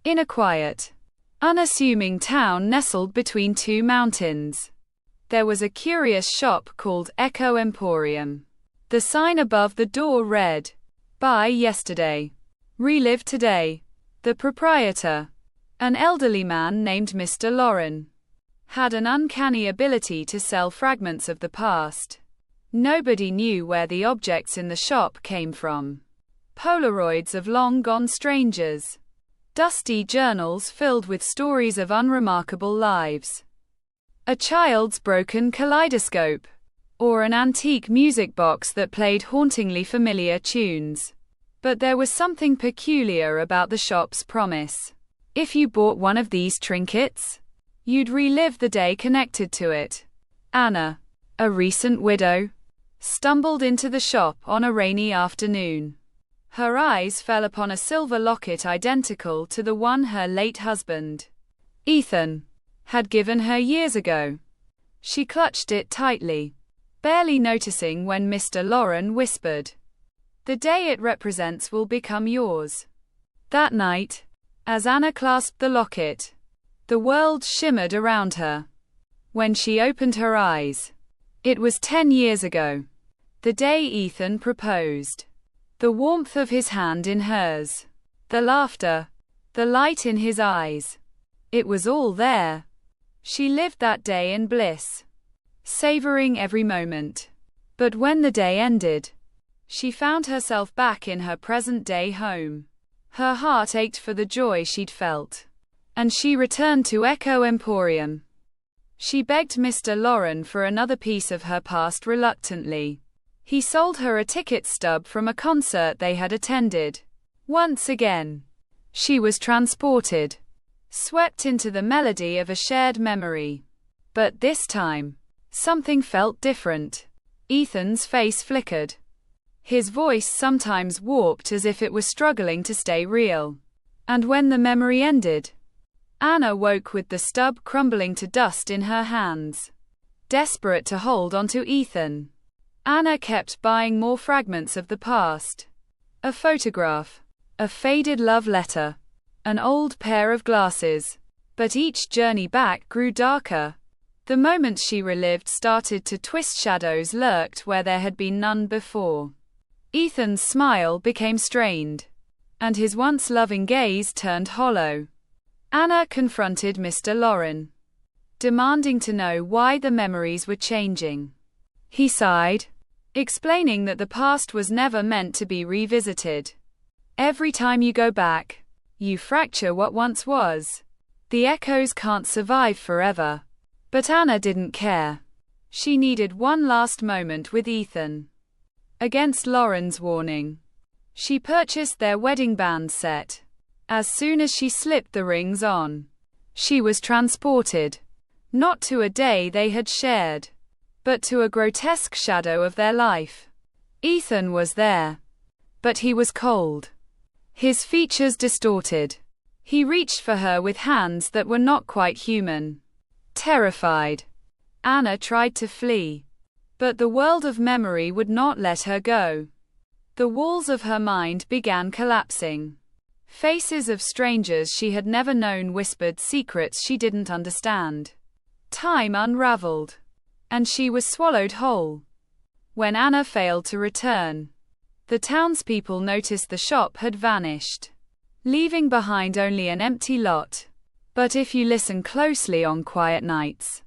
In a quiet, unassuming town nestled between two mountains, there was a curious shop called Echo Emporium. The sign above the door read, "Buy yesterday, relive today." The proprietor, an elderly man named Mr. Loren, had an uncanny ability to sell fragments of the past. Nobody knew where the objects in the shop came from. Polaroids of long-gone strangers, dusty journals filled with stories of unremarkable lives, a child's broken kaleidoscope, or an antique music box that played hauntingly familiar tunes. But there was something peculiar about the shop's promise. If you bought one of these trinkets, you'd relive the day connected to it. Anna, a recent widow, stumbled into the shop on a rainy afternoon. Her eyes fell upon a silver locket identical to the one her late husband, Ethan, had given her years ago. She clutched it tightly, barely noticing when Mr. Loren whispered, "The day it represents will become yours." That night, as Anna clasped the locket, the world shimmered around her. When she opened her eyes, it was 10 years ago, the day Ethan proposed. The warmth of his hand in hers, the laughter, the light in his eyes. It was all there. She lived that day in bliss, savoring every moment. But when the day ended, she found herself back in her present-day home. Her heart ached for the joy she'd felt, and she returned to Echo Emporium. She begged Mr. Loren for another piece of her past reluctantly. He sold her a ticket stub from a concert they had attended. Once again, she was transported, swept into the melody of a shared memory. But this time, something felt different. Ethan's face flickered. His voice sometimes warped as if it were struggling to stay real. And when the memory ended, Anna woke with the stub crumbling to dust in her hands. Desperate to hold onto Ethan, Anna kept buying more fragments of the past. A photograph, a faded love letter, an old pair of glasses. But each journey back grew darker. The moments she relived started to twist. Shadows lurked where there had been none before. Ethan's smile became strained, and his once loving gaze turned hollow. Anna confronted Mr. Loren, demanding to know why the memories were changing. He sighed, explaining that the past was never meant to be revisited. Every time you go back, you fracture what once was. The echoes can't survive forever. But Anna didn't care. She needed one last moment with Ethan. Against Loren's warning, she purchased their wedding band set. As soon as she slipped the rings on, she was transported, not to a day they had shared, but to a grotesque shadow of their life. Ethan was there, but he was cold, his features distorted. He reached for her with hands that were not quite human. Terrified, Anna tried to flee, but the world of memory would not let her go. The walls of her mind began collapsing. Faces of strangers she had never known whispered secrets she didn't understand. Time unraveled, and she was swallowed whole. When Anna failed to return, the townspeople noticed the shop had vanished, leaving behind only an empty lot. But if you listen closely on quiet nights,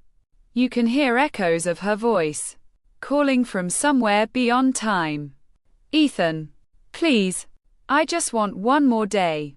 you can hear echoes of her voice, calling from somewhere beyond time. "Ethan, please, I just want one more day.